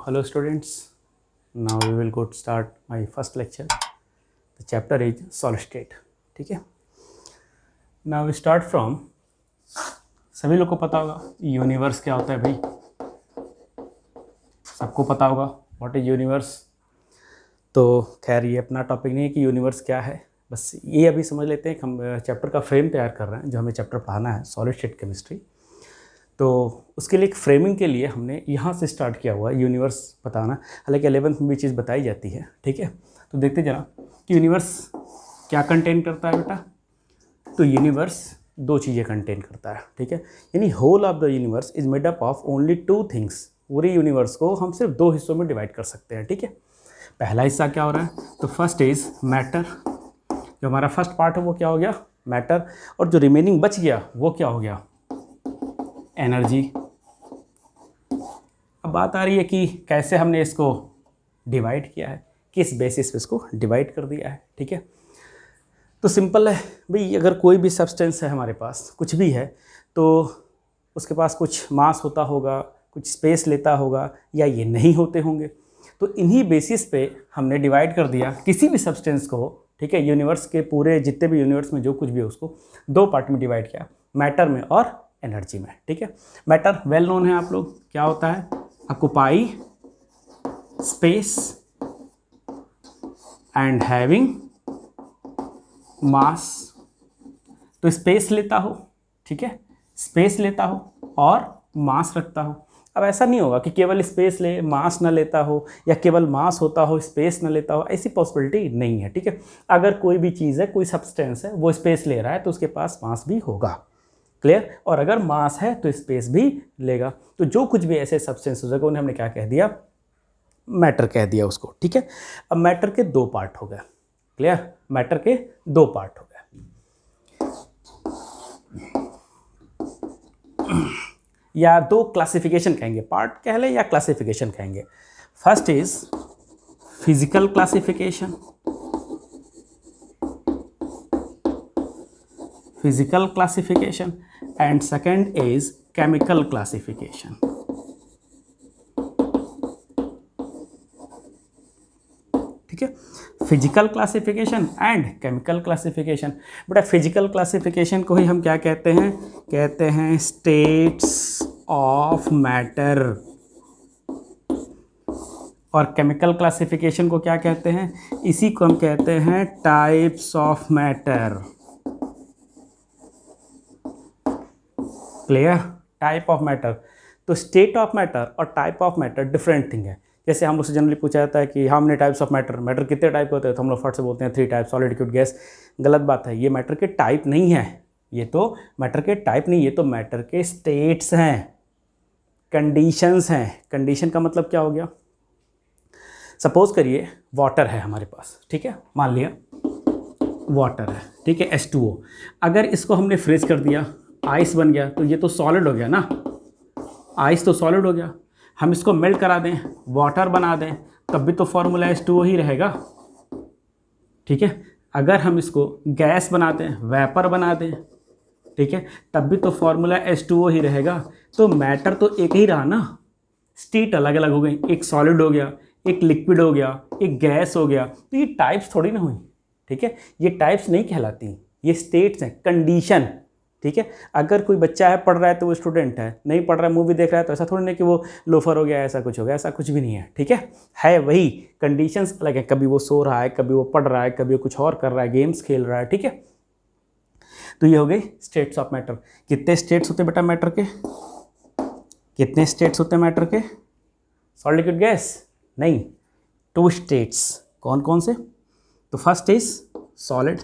Hello students, now we will go to start my first lecture. The chapter is solid state. ठीक है. Now we start from, सभी लोग को पता होगा यूनिवर्स क्या होता है भाई, सबको पता होगा व्हाट इज यूनिवर्स. तो खैर ये अपना टॉपिक नहीं है कि यूनिवर्स क्या है, बस ये अभी समझ लेते हैं कि हम चैप्टर का फ्रेम तैयार कर रहे हैं जो हमें चैप्टर पढ़ाना है सॉलिड स्टेट केमिस्ट्री. तो उसके लिए एक फ्रेमिंग के लिए हमने यहाँ से स्टार्ट किया हुआ है यूनिवर्स बताना. हालांकि 11th में भी चीज़ बताई जाती है. ठीक है, तो देखते जरा कि यूनिवर्स क्या कंटेन करता है बेटा. तो यूनिवर्स दो चीज़ें कंटेन करता है. ठीक है, यानी whole of the universe is made up of only two things. पूरे यूनिवर्स को हम सिर्फ दो हिस्सों में डिवाइड कर सकते हैं. ठीक है, पहला हिस्सा क्या हो रहा है, तो फर्स्ट इज मैटर. जो हमारा फर्स्ट पार्ट है वो क्या हो गया, मैटर. और जो रिमेनिंग बच गया वो क्या हो गया, एनर्जी. अब बात आ रही है कि कैसे हमने इसको डिवाइड किया है, किस बेसिस पे इसको डिवाइड कर दिया है. ठीक है, तो सिंपल है भाई, अगर कोई भी सब्सटेंस है हमारे पास, कुछ भी है, तो उसके पास कुछ मास होता होगा, कुछ स्पेस लेता होगा, या ये नहीं होते होंगे. तो इन्हीं बेसिस पे हमने डिवाइड कर दिया किसी भी सब्सटेंस को. ठीक है, यूनिवर्स के पूरे जितने भी यूनिवर्स में जो कुछ भी है उसको दो पार्ट में डिवाइड किया, मैटर में और एनर्जी में. ठीक है, मैटर वेल नोन है आप लोग, क्या होता है, occupy space and having mass. तो स्पेस लेता हो, ठीक है, स्पेस लेता हो और मास रखता हो. अब ऐसा नहीं होगा कि केवल स्पेस ले मास ना लेता हो, या केवल मास होता हो स्पेस ना लेता हो, ऐसी पॉसिबिलिटी नहीं है. ठीक है, अगर कोई भी चीज़ है, कोई सब्सटेंस है, वो स्पेस ले रहा है तो उसके पास मास भी होगा. क्लियर. और अगर मास है तो स्पेस भी लेगा. तो जो कुछ भी ऐसे सब्सटेंस हो सके उन्हें हमने क्या कह दिया, मैटर कह दिया उसको. ठीक है, अब मैटर के दो पार्ट हो गए. क्लियर, मैटर के दो पार्ट हो गए. या दो क्लासिफिकेशन कहेंगे, पार्ट कह ले या क्लासिफिकेशन कहेंगे. First is physical classification, physical classification, and second is chemical classification. ठीक है, physical classification and chemical classification. बेटा फिजिकल क्लासिफिकेशन को ही हम क्या कहते हैं, कहते हैं स्टेट्स ऑफ मैटर. और केमिकल क्लासिफिकेशन को क्या कहते हैं, इसी को हम कहते हैं types of matter. Clear, type of matter. तो स्टेट ऑफ मैटर और type of matter different thing है. जैसे हम लोग से जनरली पूछा जाता है कि हमने टाइप्स ऑफ मैटर, मैटर कितने टाइप के होते हैं, तो हम लोग फट से बोलते हैं 3 टाइप, सॉलिड लिक्विड गैस. गलत बात है, ये मैटर के टाइप नहीं है, ये तो मैटर के टाइप नहीं, ये तो मैटर के स्टेट्स हैं, कंडीशंस हैं. कंडीशन का मतलब क्या हो गया, सपोज करिए वाटर है हमारे पास. ठीक है, मान लिया वाटर है, ठीक है, H2O. अगर इसको हमने फ्रीज कर दिया, आइस बन गया, तो ये तो सॉलिड हो गया ना, आइस तो सॉलिड हो गया. हम इसको मेल्ट करा दें, वाटर बना दें, तब भी तो फॉर्मूला H2O ही रहेगा. ठीक है, अगर हम इसको गैस बना दें, वेपर बना दें, ठीक है, तब भी तो फॉर्मूला H2O ही रहेगा. तो मैटर तो एक ही रहा ना, स्टेट अलग अलग हो गई, एक सॉलिड हो गया, एक लिक्विड हो गया, एक गैस हो गया. तो ये टाइप्स थोड़ी ना हुई. ठीक है, ये टाइप्स नहीं कहलाती, ये स्टेट्स हैं, कंडीशन. ठीक है, अगर कोई बच्चा है पढ़ रहा है तो वो स्टूडेंट है, नहीं पढ़ रहा है मूवी देख रहा है तो ऐसा थोड़ी नहीं कि वो लोफर हो गया, ऐसा कुछ हो गया, ऐसा कुछ भी नहीं है. ठीक है वही कंडीशंस अलग है. कभी वो सो रहा है, कभी वो पढ़ रहा है, कभी वो कुछ और कर रहा है, गेम्स खेल रहा है. ठीक है, तो ये हो गई स्टेट्स ऑफ मैटर. कितने स्टेट्स होते बेटा मैटर के, कितने स्टेट्स होते हैं मैटर के, सॉलिड लिक्विड गैस नहीं, 2 स्टेट्स. कौन कौन से, तो first is solid,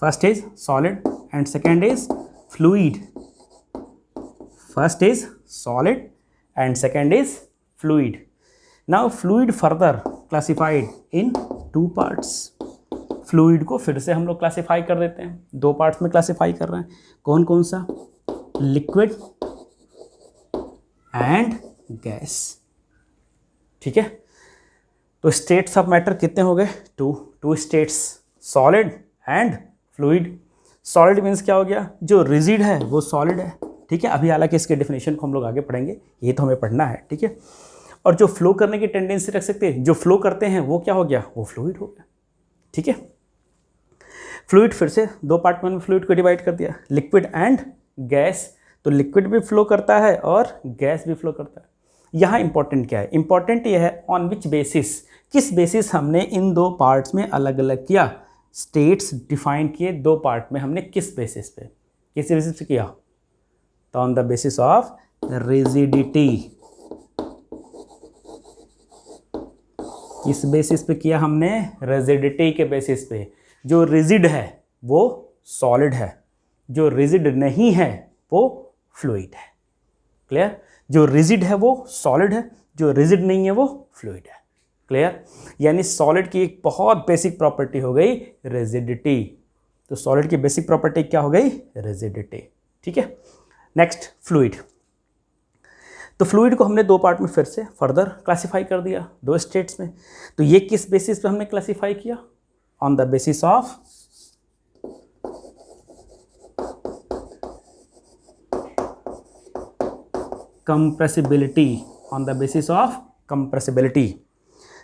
first is solid and second is fluid. First is solid and second is fluid. Now fluid further classified in 2 parts. fluid को फिर से हम लोग क्लासीफाई कर देते हैं, 2 पार्ट्स में क्लासीफाई कर रहे हैं. कौन कौन सा, लिक्विड एंड गैस. ठीक है, तो स्टेट्स ऑफ मैटर कितने हो गए, 2 states, solid and fluid. Solid means क्या हो गया, जो रिजिड है वो सॉलिड है, ठीक है। अभी हालांकि इसके डेफिनेशन को हम लोग आगे पढ़ेंगे, ये तो हमें पढ़ना है, ठीक है। और जो फ्लो करने की टेंडेंसी रख सकते हैं, जो फ्लो करते हैं वो क्या हो गया, वो फ्लूइड हो गया, ठीक है। फ्लूइड फिर से दो पार्ट में फ्लूइड को डिवाइड कर दिया, लिक्विड एंड गैस। तो लिक्विड भी फ्लो करता है और गैस भी फ्लो करता है। यहाँ इंपॉर्टेंट क्या है, इंपॉर्टेंट ये है ऑन विच बेसिस, किस बेसिस हमने इन दो पार्ट्स में अलग अलग किया, स्टेट्स डिफाइन किए दो पार्ट में हमने, किस बेसिस पे, किस बेसिस पे किया, तो on the basis of rigidity. किस बेसिस पे किया हमने, रिजिडिटी के बेसिस पे। जो रिजिड है वो सॉलिड है, जो रिजिड नहीं है वो फ्लूइड है। क्लियर, जो रिजिड है वो सॉलिड है, जो रिजिड नहीं है वो फ्लूइड है। क्लियर, यानी सॉलिड की एक बहुत बेसिक प्रॉपर्टी हो गई रिजिडिटी। तो सॉलिड की बेसिक प्रॉपर्टी क्या हो गई, रिजिडिटी, ठीक है। Next fluid. तो फ्लूइड को हमने दो पार्ट में फिर से फर्दर क्लासिफाई कर दिया, दो स्टेट्स में। तो ये किस बेसिस पे हमने क्लासिफाई किया, on the basis of compressibility, on the basis of compressibility.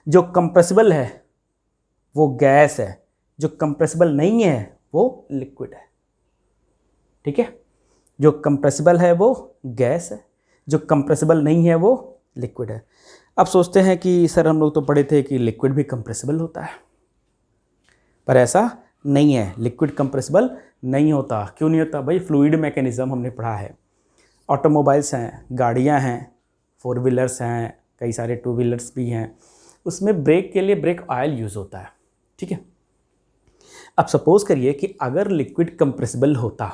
जो कंप्रेसिबल है वो गैस है, जो कंप्रेसिबल नहीं है वो लिक्विड है, ठीक है। जो कंप्रेसिबल है वो गैस है, जो कंप्रेसिबल नहीं है वो लिक्विड है। अब सोचते हैं कि सर हम लोग तो पढ़े थे कि लिक्विड भी कंप्रेसिबल होता है, पर ऐसा नहीं है, लिक्विड कंप्रेसिबल नहीं होता। क्यों नहीं होता भाई, फ्लूइड मैकेनिज्म हमने पढ़ा है। ऑटोमोबाइल्स हैं, गाड़ियां हैं, 4 व्हीलर्स हैं, कई सारे 2 व्हीलर्स भी हैं, उसमें ब्रेक के लिए ब्रेक ऑयल यूज़ होता है, ठीक है। अब सपोज करिए कि अगर लिक्विड कंप्रेसिबल होता,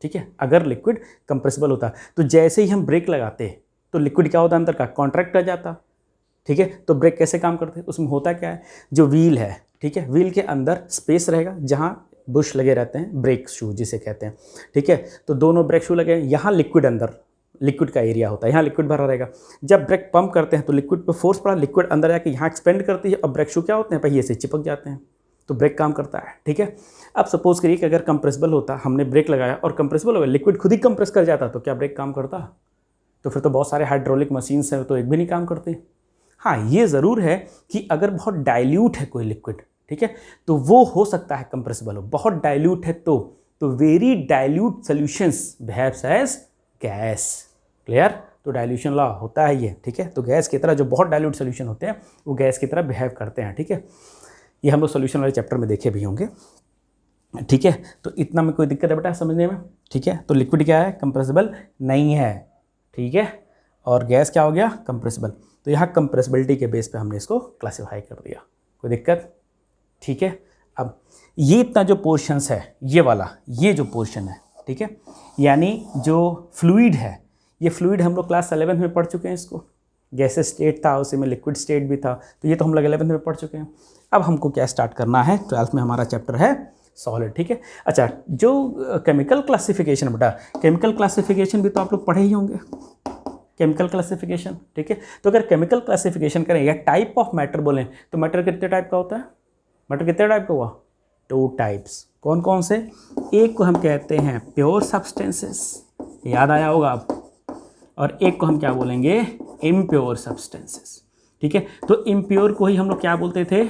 ठीक है, अगर लिक्विड कंप्रेसिबल होता तो जैसे ही हम ब्रेक लगाते तो लिक्विड क्या होता, अंदर का कॉन्ट्रैक्ट कर जाता, ठीक है। तो ब्रेक कैसे काम करते, उसमें होता क्या है, जो व्हील है, ठीक है, व्हील के अंदर स्पेस रहेगा जहाँ बुश लगे रहते हैं, ब्रेक शू जिसे कहते हैं, ठीक है। तो दोनों ब्रेक शू लगे, यहाँ लिक्विड अंदर, लिक्विड का एरिया होता है, यहाँ लिक्विड भरा रहेगा। जब ब्रेक पंप करते हैं तो लिक्विड पे फोर्स पड़ा, लिक्विड अंदर जाके यहाँ एक्सपेंड करती है और ब्रेक शू क्या होते हैं, पहिए से चिपक जाते हैं, तो ब्रेक काम करता है, ठीक है। अब सपोज करिए कि अगर कंप्रेसिबल होता, हमने ब्रेक लगाया और कंप्रेसिबल हो गया, लिक्विड खुद ही कंप्रेस कर जाता, तो क्या ब्रेक काम करता, तो फिर तो बहुत सारे हाइड्रोलिक मशीन्स हैं तो एक भी नहीं काम करते। हाँ, ये ज़रूर है कि अगर बहुत डाइल्यूट है कोई लिक्विड, ठीक है, तो वो हो सकता है कंप्रेसिबल हो। बहुत डाइल्यूट है तो very dilute solutions behaves as gas. Clear, तो डाइल्यूशन लॉ होता है ये, ठीक है। तो गैस की तरह जो बहुत डाइल्यूट सॉल्यूशन होते हैं वो गैस की तरह बिहेव करते हैं, ठीक है। ये हम लोग सॉल्यूशन वाले चैप्टर में देखे भी होंगे, ठीक है। तो इतना में कोई दिक्कत है बेटा समझने में, ठीक है। तो लिक्विड क्या है, कंप्रेसिबल नहीं है, ठीक है, और गैस क्या हो गया, कंप्रेसिबल। तो यहाँ कंप्रेसिबिलिटी के बेस पे हमने इसको क्लासीफाई कर दिया, कोई दिक्कत, ठीक है। अब ये इतना जो पोर्शंस है, ये वाला, ये जो पोर्शन है, ठीक है, यानी जो फ्लूइड है, ये फ्लूइड हम लोग क्लास 11 में पढ़ चुके हैं। इसको गैसेस स्टेट था, उसी में लिक्विड स्टेट भी था, तो ये तो हम लोग 11 में पढ़ चुके हैं। अब हमको क्या स्टार्ट करना है, 12th में हमारा चैप्टर है सॉलिड, ठीक है। अच्छा, जो केमिकल क्लासिफिकेशन, बेटा केमिकल क्लासिफिकेशन भी तो आप लोग पढ़े ही होंगे, केमिकल क्लासिफिकेशन, ठीक है। तो अगर केमिकल क्लासिफिकेशन करें या टाइप ऑफ मैटर बोलें तो मैटर कितने टाइप का होता है, मैटर कितने टाइप का हुआ, 2 टाइप्स। कौन कौन से, एक को हम कहते हैं प्योर सब्सटेंसेस, याद आया होगा आप, और एक को हम क्या बोलेंगे, इम्प्योर सब्सटेंसेस, ठीक है। तो इम्प्योर को ही हम लोग क्या बोलते थे,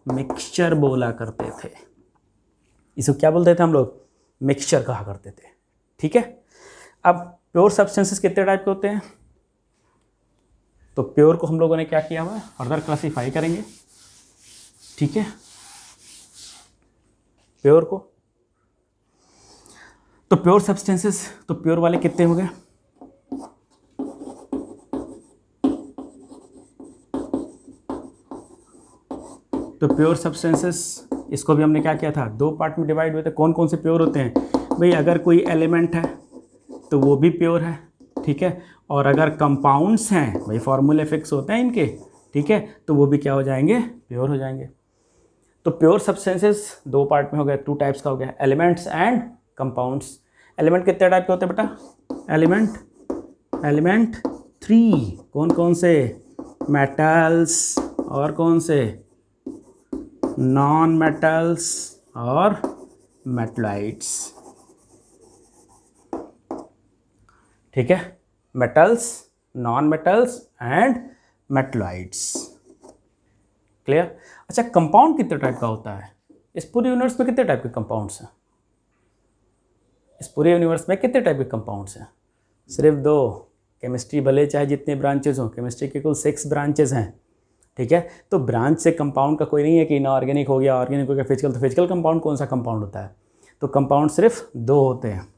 मिक्सचर बोला करते थे। इसको क्या बोलते थे हम लोग, मिक्सचर कहा करते थे, ठीक है। अब प्योर सब्सटेंसेस कितने टाइप के होते हैं, तो प्योर को हम लोगों ने क्या किया हुआ है, फर्दर क्लासीफाई करेंगे, ठीक है। प्योर को, तो प्योर सब्सटेंसेस, तो प्योर वाले कितने हो गए, तो प्योर सब्सटेंसेस, इसको भी हमने क्या किया था, 2 पार्ट में डिवाइड हुए थे। कौन कौन से प्योर होते हैं भाई, अगर कोई एलिमेंट है तो वो भी प्योर है, ठीक है। और अगर कंपाउंड्स हैं, भाई फॉर्मूले फिक्स होते हैं इनके, ठीक है, तो वो भी क्या हो जाएंगे, प्योर हो जाएंगे। तो प्योर सब्सटेंसेस 2 पार्ट में हो गए, 2 टाइप्स का हो गया, एलिमेंट्स एंड कंपाउंड्स। एलिमेंट कितने टाइप के होते हैं बेटा, एलिमेंट 3, कौन कौन से, मेटल्स, और कौन से, नॉन मेटल्स और मेटलाइट्स। ठीक है, metals, non metals and metalloids. Clear. अच्छा, कंपाउंड कितने टाइप का होता है? इस पूरे यूनिवर्स में कितने टाइप के कंपाउंड्स हैं? इस पूरे यूनिवर्स में कितने टाइप के कंपाउंड्स हैं? सिर्फ 2। केमिस्ट्री भले चाहे जितने ब्रांचेज हों, केमिस्ट्री के कुल 6 ब्रांचेज हैं। ठीक है, तो ब्रांच से कंपाउंड का कोई नहीं है कि इनऑर्गेनिक हो गया, ऑर्गेनिक हो गया, फिजिकल। तो फिजिकल कंपाउंड कौन सा कंपाउंड होता है? तो कंपाउंड सिर्फ 2 होते हैं।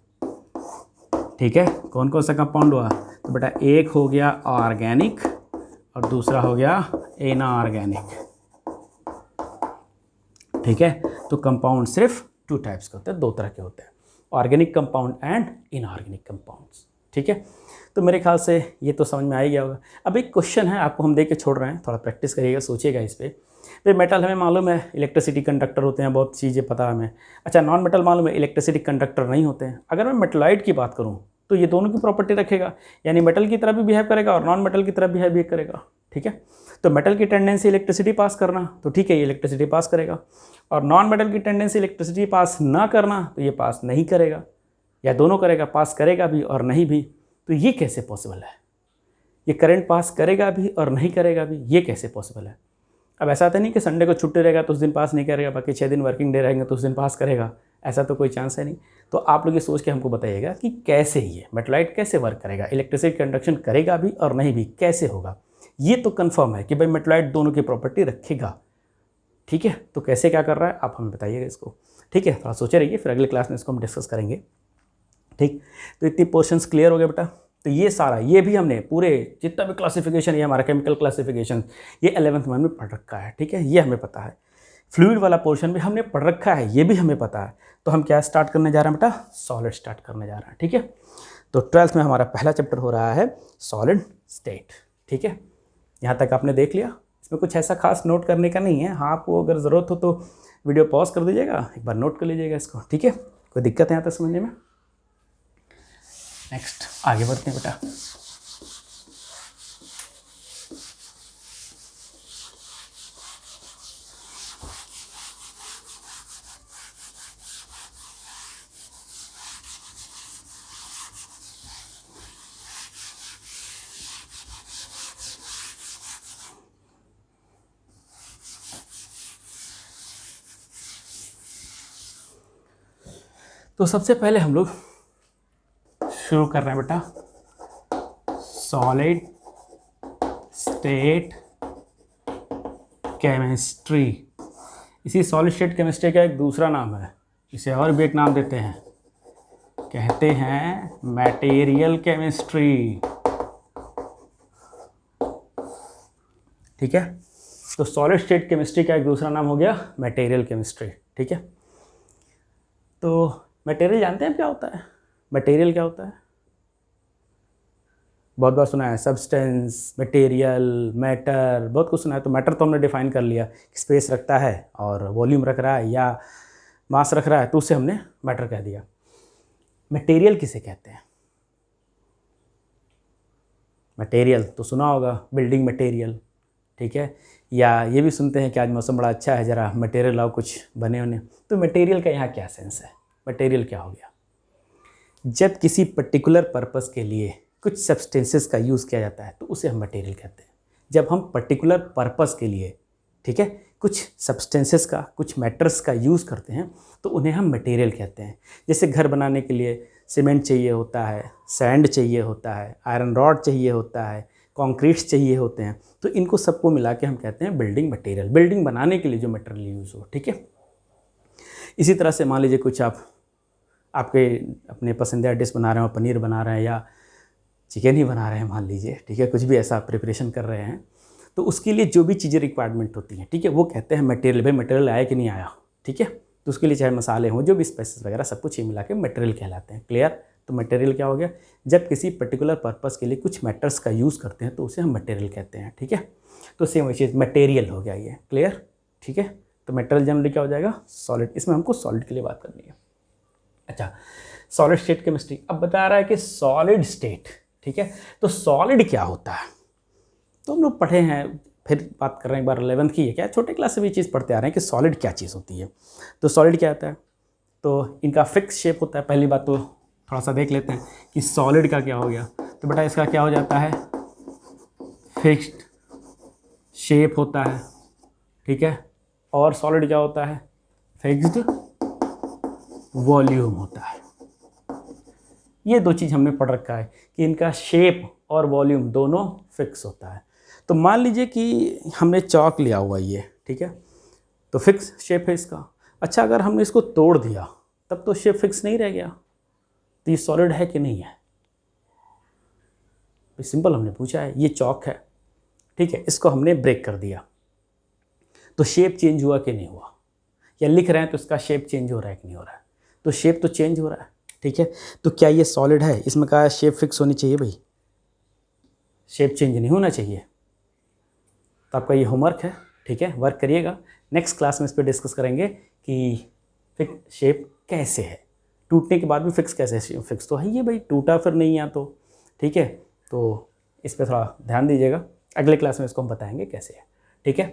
ठीक है, कौन कौन सा कंपाउंड हुआ? तो बेटा एक हो गया ऑर्गेनिक और दूसरा हो गया इनऑर्गेनिक। ठीक है, तो कंपाउंड सिर्फ 2 टाइप्स के होते हैं, 2 तरह के होते हैं, organic compound and inorganic compounds. ठीक है, तो मेरे ख्याल से ये तो समझ में आ ही गया होगा। अब एक क्वेश्चन है, आपको हम दे के छोड़ रहे हैं, थोड़ा प्रैक्टिस करिएगा, सोचिएगा इस पर। तो मेटल हमें मालूम है, इलेक्ट्रिसिटी कंडक्टर होते हैं, बहुत चीज़ें पता है हमें। अच्छा, नॉन मेटल मालूम है, इलेक्ट्रिसिटी कंडक्टर नहीं होते हैं। अगर मैं मेटलॉइड की बात करूँ तो ये दोनों की प्रॉपर्टी रखेगा, यानी मेटल की तरह भी बिहेव करेगा और नॉन मेटल की तरह बिहेव करेगा। ठीक है, तो मेटल की टेंडेंसी इलेक्ट्रिसिटी पास करना, तो ठीक है ये इलेक्ट्रिसिटी पास करेगा, और नॉन मेटल की टेंडेंसी इलेक्ट्रिसिटी पास ना करना, तो ये पास नहीं करेगा, या दोनों करेगा, पास करेगा भी और नहीं भी। तो ये कैसे पॉसिबल है? ये करंट पास करेगा भी और नहीं करेगा भी, ये कैसे पॉसिबल है? अब ऐसा तो नहीं कि संडे को छुट्टी रहेगा तो उस दिन पास नहीं करेगा, बाकी 6 दिन वर्किंग डे रहेंगे तो उस दिन पास करेगा, ऐसा तो कोई चांस है नहीं। तो आप लोग ये सोच के हमको बताइएगा कि कैसे ये मेटलॉइड कैसे वर्क करेगा, इलेक्ट्रिसिटी कंडक्शन करेगा भी और नहीं भी, कैसे होगा? ये तो कंफर्म है कि भाई मेटलॉइड दोनों की प्रॉपर्टी रखेगा। ठीक है, तो कैसे क्या कर रहा है आप हमें बताइएगा इसको। ठीक है, थोड़ा सोचे रहिए, फिर अगले क्लास में इसको हम डिस्कस करेंगे। ठीक, तो इतनी पोर्शंस क्लियर हो गए बेटा। तो ये सारा, ये भी हमने पूरे जितना भी क्लासिफिकेशन है हमारा केमिकल क्लासिफिकेशन, ये 11th में हमने पढ़ रखा है। ठीक है, ये हमें पता है। फ्लूइड वाला पोर्शन भी हमने पढ़ रखा है, ये भी हमें पता है। तो हम क्या स्टार्ट करने जा रहे हैं बेटा? सॉलिड स्टार्ट करने जा रहे हैं। ठीक है, तो 12th में हमारा पहला चैप्टर हो रहा है सॉलिड स्टेट। ठीक है, यहाँ तक आपने देख लिया, इसमें कुछ ऐसा खास नोट करने का नहीं है। हाँ, आपको अगर ज़रूरत हो तो वीडियो पॉज कर दीजिएगा, एक बार नोट कर लीजिएगा इसको। ठीक है, कोई दिक्कत है यहाँ तक समझने में? नेक्स्ट आगे बढ़ते हैं बेटा। तो सबसे पहले हम लोग शुरू कर रहे हैं बेटा सॉलिड स्टेट केमिस्ट्री। इसी सॉलिड स्टेट केमिस्ट्री का एक दूसरा नाम है, इसे और भी एक नाम देते हैं, कहते हैं मटेरियल केमिस्ट्री। ठीक है, तो सॉलिड स्टेट केमिस्ट्री का एक दूसरा नाम हो गया मटेरियल केमिस्ट्री। ठीक है, तो मटेरियल जानते हैं क्या होता है? मटेरियल क्या होता है? बहुत बार सुना है, सब्सटेंस, मटेरियल, मैटर, बहुत कुछ सुना है। तो मैटर तो हमने डिफाइन कर लिया, स्पेस रखता है और वॉल्यूम रख रहा है या मास रख रहा है, तो उसे हमने मैटर कह दिया। मटेरियल किसे कहते हैं? मटेरियल तो सुना होगा, बिल्डिंग मटेरियल। ठीक है, या ये भी सुनते हैं कि आज मौसम बड़ा अच्छा है, ज़रा मटेरियल लाओ कुछ बने होने। तो मटेरियल का यहाँ क्या सेंस है? मटेरियल क्या हो गया? जब किसी पर्टिकुलर पर्पस के लिए कुछ सब्सटेंसेस का यूज़ किया जाता है तो उसे हम मटेरियल कहते हैं। जब हम पर्टिकुलर पर्पस के लिए, ठीक है, कुछ सब्सटेंसेस का, कुछ मैटर्स का यूज़ करते हैं तो उन्हें हम मटेरियल कहते हैं। जैसे घर बनाने के लिए सीमेंट चाहिए होता है, सैंड चाहिए होता है, आयरन रॉड चाहिए होता है, कंक्रीट्स चाहिए होते हैं, तो इनको सबको मिला के हम कहते हैं बिल्डिंग मटेरियल, बिल्डिंग बनाने के लिए जो मटेरियल यूज़ हो। ठीक है, इसी तरह से मान लीजिए कुछ आपके अपने पसंदीदा डिश बना रहे हो, पनीर बना रहे हैं या चिकन ही बना रहे हैं मान लीजिए, ठीक है, कुछ भी ऐसा प्रिपरेशन कर रहे हैं, तो उसके लिए जो भी चीज़ें रिक्वायरमेंट होती हैं, ठीक है, वो कहते हैं मटेरियल। भाई मटेरियल आया कि नहीं आया, ठीक है, तो उसके लिए चाहे मसाले हों, जो भी स्पाइसेस वगैरह सब कुछ ये मिला के मटेरियल कहलाते हैं। क्लियर? तो मटेरियल क्या हो गया? जब किसी पर्टिकुलर पर्पस के लिए कुछ मैटर्स का यूज़ करते हैं तो उसे हम मटेरियल कहते हैं। ठीक है, तो सेम वही चीज़ मटेरियल हो गया ये। क्लियर? ठीक है, तो मटेरियल जनरली क्या हो जाएगा? सॉलिड। इसमें हमको सॉलिड के लिए बात करनी है। अच्छा, सॉलिड स्टेट केमिस्ट्री अब बता रहा है कि सॉलिड स्टेट, ठीक है, तो सॉलिड क्या होता है? तो हम लोग पढ़े हैं, फिर बात कर रहे हैं एक बार 11th की है क्या, छोटे क्लास से भी चीज़ पढ़ते आ रहे हैं कि सॉलिड क्या चीज़ होती है। तो सॉलिड क्या होता है? तो इनका फिक्स शेप होता है। पहली बात तो थोड़ा सा देख लेते हैं कि सॉलिड का क्या हो गया। तो बेटा इसका क्या हो जाता है, फिक्स्ड शेप होता है, ठीक है, और सॉलिड क्या होता है, फिक्स्ड वॉल्यूम होता है। ये दो चीज़ हमने पढ़ रखा है कि इनका शेप और वॉल्यूम दोनों फिक्स होता है। तो मान लीजिए कि हमने चौक लिया हुआ ये, ठीक है, तो फिक्स शेप है इसका। अच्छा, अगर हमने इसको तोड़ दिया तब तो शेप फिक्स नहीं रह गया, तो ये सॉलिड है कि नहीं है? सिंपल हमने पूछा है, ये चौक है, ठीक है, इसको हमने ब्रेक कर दिया तो शेप चेंज हुआ कि नहीं हुआ? या लिख रहे हैं तो इसका शेप चेंज हो रहा है कि नहीं हो रहा है? तो शेप तो चेंज हो रहा है, ठीक है। तो क्या ये सॉलिड है? इसमें कहा है शेप फिक्स होनी चाहिए भाई, शेप चेंज नहीं होना चाहिए। तो आपका ये होमवर्क है, ठीक है, वर्क करिएगा। नेक्स्ट क्लास में इस पर डिस्कस करेंगे कि फिक्स शेप कैसे है, टूटने के बाद भी फिक्स कैसे है। फिक्स तो है ये भाई, टूटा फिर नहीं या तो, ठीक है। तो इस पर थोड़ा ध्यान दीजिएगा, अगले क्लास में इसको हम बताएंगे कैसे है, ठीक है।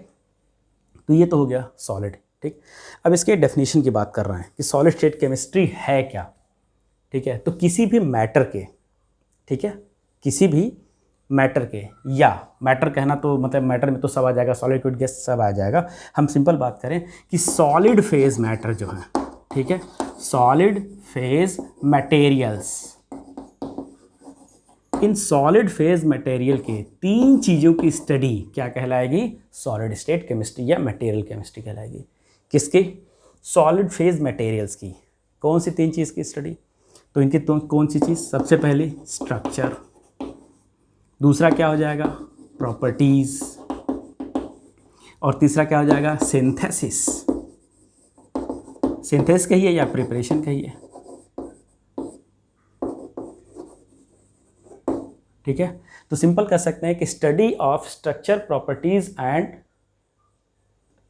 तो ये तो हो गया सॉलिड, ठीक। अब इसके डेफिनेशन की बात कर रहे हैं कि सॉलिड स्टेट केमिस्ट्री है क्या, ठीक है। तो किसी भी मैटर के, ठीक है, किसी भी मैटर के, या मैटर कहना तो मतलब मैटर में तो सब आ जाएगा, सॉलिड लिक्विड गैस सब आ जाएगा। हम सिंपल बात करें कि सॉलिड फेज मैटर जो है, ठीक है, solid phase materials, in solid phase material के तीन चीज़ों की स्टडी क्या कहलाएगी? सॉलिड स्टेट केमिस्ट्री या मटेरियल केमिस्ट्री कहलाएगी। किसकी? सॉलिड फेज मटेरियल्स की। कौन सी तीन चीज़ की स्टडी? तो इनकी तो कौन सी चीज़? सबसे पहली स्ट्रक्चर, दूसरा क्या हो जाएगा? प्रॉपर्टीज़, और तीसरा क्या हो जाएगा? सिंथेसिस। सिंथेसिस कहिए या प्रिपरेशन कहिए, ठीक है। तो सिंपल कर सकते हैं कि study of structure, properties and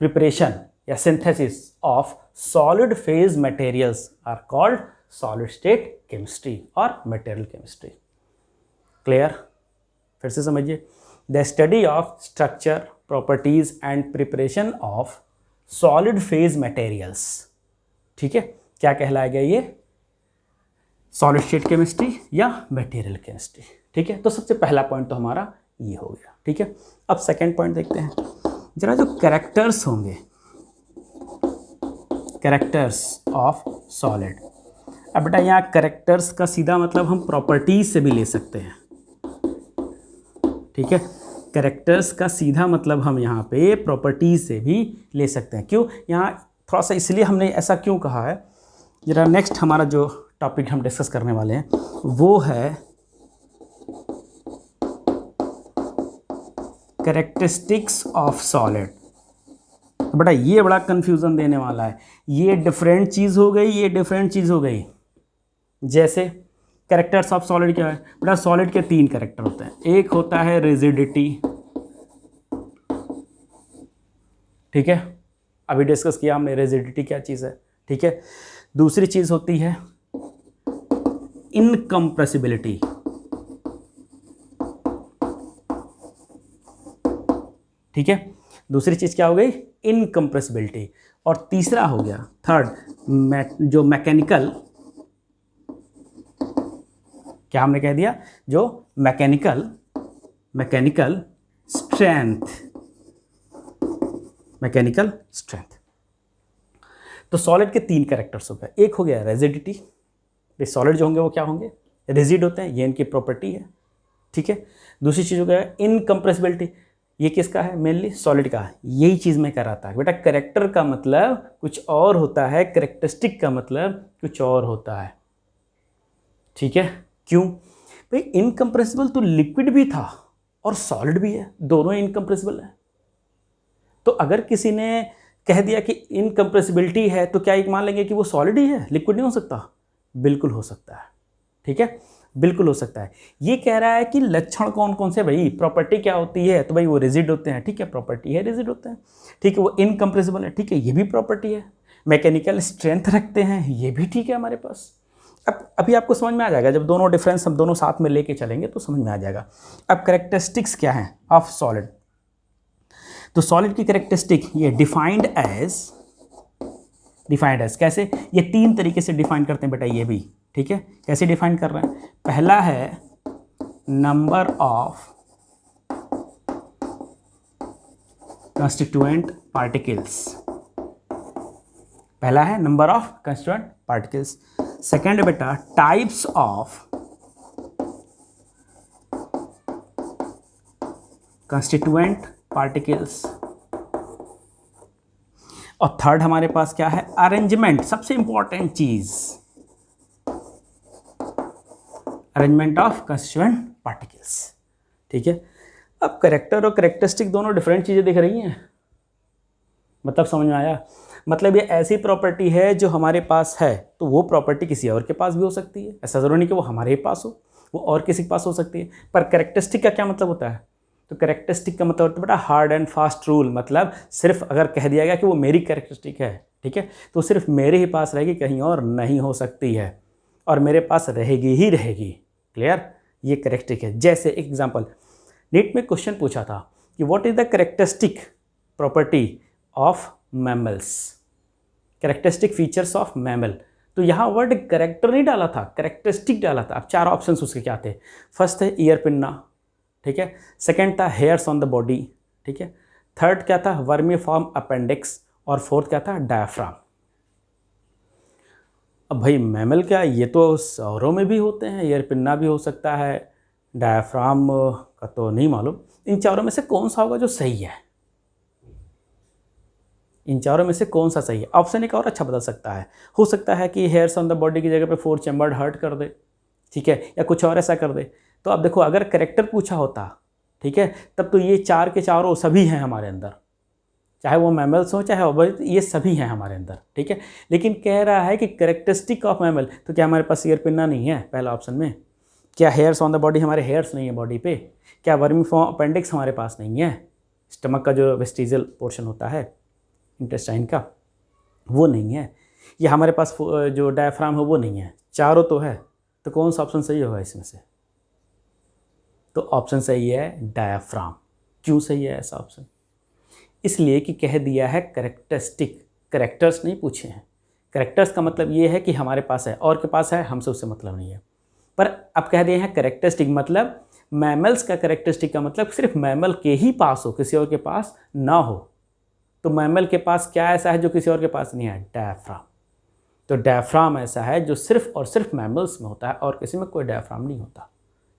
preparation या synthesis of solid phase materials are called solid state chemistry और मटेरियल केमिस्ट्री। क्लियर? फिर से समझिए, the study of structure, properties and preparation of solid phase materials, ठीक है, क्या कहलाएगा ये? सॉलिड स्टेट केमिस्ट्री या मटेरियल केमिस्ट्री, ठीक है। तो सबसे पहला पॉइंट तो हमारा ये हो गया, ठीक है। अब सेकंड पॉइंट देखते हैं जरा, जो कैरेक्टर्स होंगे, कैरेक्टर्स ऑफ सॉलिड। अब बेटा यहाँ कैरेक्टर्स का सीधा मतलब हम प्रॉपर्टीज से भी ले सकते हैं, ठीक है। कैरेक्टर्स का सीधा मतलब हम यहाँ पे प्रॉपर्टीज से भी ले सकते हैं। क्यों? यहाँ थोड़ा सा इसलिए हमने ऐसा क्यों कहा है, जरा नेक्स्ट हमारा जो टॉपिक हम डिस्कस करने वाले हैं वो है कैरेक्टरिस्टिक्स ऑफ सॉलिड। तो बेटा ये बड़ा कंफ्यूजन देने वाला है, ये डिफरेंट चीज़ हो गई, ये डिफरेंट चीज़ हो गई। जैसे कैरेक्टर्स ऑफ सॉलिड क्या है बेटा? सॉलिड के तीन कैरेक्टर होते हैं, एक होता है रिजिडिटी, ठीक है, अभी डिस्कस किया हमने रिजिडिटी क्या चीज़ है, ठीक है। दूसरी चीज़ होती है इनकम्प्रेसिबिलिटी, ठीक है, दूसरी चीज़ क्या हो गई? इनकम्प्रेसिबिलिटी। और तीसरा हो गया थर्ड, जो मैकेनिकल, क्या हमने कह दिया? जो मैकेनिकल स्ट्रेंथ, मैकेनिकल स्ट्रेंथ। तो सॉलिड के तीन कैरेक्टर्स हो गए, एक हो गया रेजिडिटी, सॉलिड जो होंगे वो क्या होंगे? रेजिड होते हैं, ये इनकी प्रॉपर्टी है, ठीक है। दूसरी चीज़ हो गया इनकम्प्रेसिबिलिटी, ये किसका है? मेनली सॉलिड का। यही चीज़ मैं कह रहा था बेटा, कैरेक्टर का मतलब कुछ और होता है, कैरेक्टरिस्टिक का मतलब कुछ और होता है, ठीक है। क्यों भाई? इनकम्प्रेसिबल तो लिक्विड भी था और सॉलिड भी है, दोनों इनकम्प्रेसिबल है। तो अगर किसी ने कह दिया कि इनकम्प्रेसिबिलिटी है तो क्या एक मान लेंगे कि वो सॉलिड ही है, लिक्विड नहीं हो सकता? बिल्कुल हो सकता है, ठीक है, बिल्कुल हो सकता है। ये कह रहा है कि लक्षण कौन कौन से भाई, प्रॉपर्टी क्या होती है? तो भाई वो रिजिड होते हैं, ठीक है, प्रॉपर्टी है रिजिड होते हैं, ठीक है। वो इनकम्प्रेसिबल है, ठीक है, ये भी प्रॉपर्टी है। मैकेनिकल स्ट्रेंथ रखते हैं, ये भी ठीक है हमारे पास। अब अभी आपको समझ में आ जाएगा, जब दोनों डिफरेंस हम दोनों साथ में लेके चलेंगे तो समझ में आ जाएगा। अब कैरेक्टरिस्टिक्स क्या हैं ऑफ सॉलिड? तो सॉलिड की कैरेक्टरिस्टिक ये डिफाइंड एज कैसे? ये तीन तरीके से डिफाइन करते हैं बेटा, ये भी ठीक है, कैसे डिफाइन कर रहे हैं? पहला है नंबर ऑफ कंस्टिट्यूएंट पार्टिकल्स, पहला है number of constituent particles. Second बेटा टाइप्स ऑफ कंस्टिट्यूएंट पार्टिकल्स, और थर्ड हमारे पास क्या है? अरेंजमेंट, सबसे इंपॉर्टेंट चीज, अरेंजमेंट ऑफ कंस्टिट्यूएंट पार्टिकल्स। ठीक है, अब करेक्टर और करेक्टरिस्टिक दोनों डिफरेंट चीजें दिख रही हैं, मतलब समझ में आया? मतलब ये ऐसी प्रॉपर्टी है जो हमारे पास है तो वो प्रॉपर्टी किसी और के पास भी हो सकती है, ऐसा जरूरी नहीं कि वो हमारे ही पास हो, वो और किसी के पास हो सकती है। पर करेक्टरिस्टिक का क्या मतलब होता है? तो करेक्टरिस्टिक का मतलब होता है बेटा हार्ड एंड फास्ट रूल, मतलब सिर्फ अगर कह दिया गया कि वो मेरी करेक्टरिस्टिक है, ठीक है, तो सिर्फ मेरे ही पास रहेगी, कहीं और नहीं हो सकती है, और मेरे पास रहेगी ही रहेगी। क्लियर? ये करेक्टरिस्टिक है। जैसे एक एग्जांपल, नीट में क्वेश्चन पूछा था कि what is the characteristic property of mammals, characteristic features of mammal. तो यहाँ वर्ड करेक्टर नहीं डाला था, करेक्टरिस्टिक डाला था। अब चार ऑप्शंस उसके क्या थे? फर्स्ट है ईयर पिन्ना, ठीक है, सेकंड था हेयर्स ऑन द बॉडी, ठीक है, थर्ड क्या था? वर्मीफॉर्म अपेंडिक्स, और फोर्थ क्या था? डायफ्राम। अब भाई मैमल क्या, ये तो सौरों में भी होते हैं, ईयर पिन्ना भी हो सकता है, डायफ्राम का तो नहीं मालूम। इन चारों में से कौन सा होगा जो सही है? इन चारों में से कौन सा सही है? ऑप्शन एक और अच्छा बदल सकता है, हो सकता है कि हेयर्स ऑन द बॉडी की जगह पे 4 चैम्बर्ड हार्ट कर दे, ठीक है, या कुछ और ऐसा कर दे। तो अब देखो, अगर करेक्टर पूछा होता, ठीक है, तब तो ये चार के चारों सभी हैं हमारे अंदर, चाहे वो मैमल्स हो चाहे ओबर्ट, ये सभी हैं हमारे अंदर, ठीक है। लेकिन कह रहा है कि करेक्टरिस्टिक ऑफ मैमल, तो क्या हमारे पास ईयर पिन्ना नहीं है पहला ऑप्शन में? क्या हेयर्स ऑन द बॉडी, हमारे हेयर्स नहीं है बॉडी पे? क्या वर्मीफॉर्म अपेंडिक्स हमारे पास नहीं है? स्टमक का जो वेस्टिजियल पोर्शन होता है इंटेस्टाइन का, वो नहीं है। या हमारे पास जो डायफ्राम है वो नहीं है। चारों तो है, तो कौन सा ऑप्शन सही होगा इसमें से? तो ऑप्शन सही है डायफ्राम। क्यों सही है ऐसा ऑप्शन? इसलिए कि कह दिया है करेक्टरिस्टिक, करेक्टर्स नहीं पूछे हैं। करेक्टर्स का मतलब ये है कि हमारे पास है, और के पास है, हमसे उससे मतलब नहीं है। पर अब कह दिए हैं करेक्टरिस्टिक, मतलब मैमल्स का करेक्टरिस्टिक का मतलब सिर्फ मैमल के ही पास हो, किसी और के पास ना हो। तो मैमल के पास क्या ऐसा है जो किसी और के पास नहीं है? डायफ्राम। तो डायफ्राम ऐसा है जो सिर्फ और सिर्फ मैमल्स में होता है, और किसी में कोई डायफ्राम नहीं होता,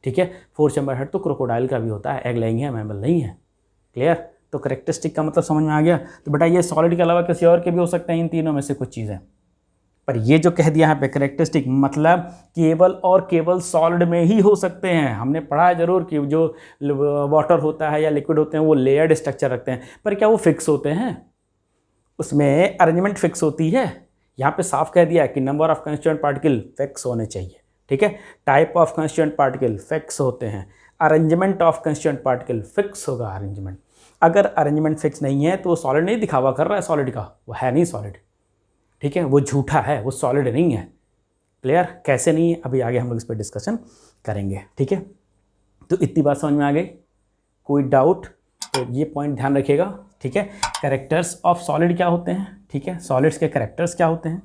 ठीक है। 4 चैम्बर हेड तो क्रोकोडाइल का भी होता है, एग लेइंग है, मैमल नहीं है। क्लियर? तो करेक्टरिस्टिक का मतलब समझ में आ गया। तो बेटा ये सॉलिड के अलावा किसी और के भी हो सकते हैं, इन तीनों में से कुछ चीज़ें। पर ये जो कह दिया यहाँ पे करेक्टरिस्टिक, मतलब केवल और केवल सॉलिड में ही हो सकते हैं। हमने पढ़ा है जरूर कि जो वाटर होता है या लिक्विड होते हैं वो लेयर्ड स्ट्रक्चर रखते हैं, पर क्या वो फिक्स होते हैं? उसमें अरेंजमेंट फिक्स होती है। यहाँ पे साफ कह दिया है कि number of constituent particle fix होने चाहिए, ठीक है। Type of constituent particle fix होते हैं, arrangement of constituent particle fix होगा। अरेंजमेंट, अगर अरेंजमेंट फिक्स नहीं है तो वो सॉलिड नहीं दिखावा कर रहा है सॉलिड का, वो है नहीं सॉलिड, ठीक है, वो झूठा है, वो सॉलिड नहीं है। क्लियर? कैसे नहीं है अभी आगे हम लोग इस पर डिस्कशन करेंगे, ठीक है। तो इतनी बात समझ में आ गई? कोई डाउट? तो ये पॉइंट ध्यान रखिएगा, ठीक है। कैरेक्टर्स ऑफ सॉलिड क्या होते हैं, ठीक है, सॉलिड्स के कैरेक्टर्स क्या होते हैं,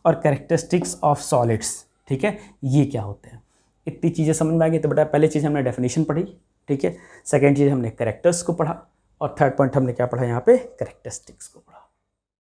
और कैरेक्टरिस्टिक्स ऑफ सॉलिड्स, ठीक है, ये क्या होते हैं। इतनी चीज़ें समझ में आ गई। तो बेटा पहले चीज़ हमने डेफिनेशन पढ़ी, ठीक है, सेकेंड चीज़ हमने कैरेक्टर्स को पढ़ा, और थर्ड पॉइंट हमने क्या पढ़ा यहाँ पे? कैरेक्टरिस्टिक्स को पढ़ा।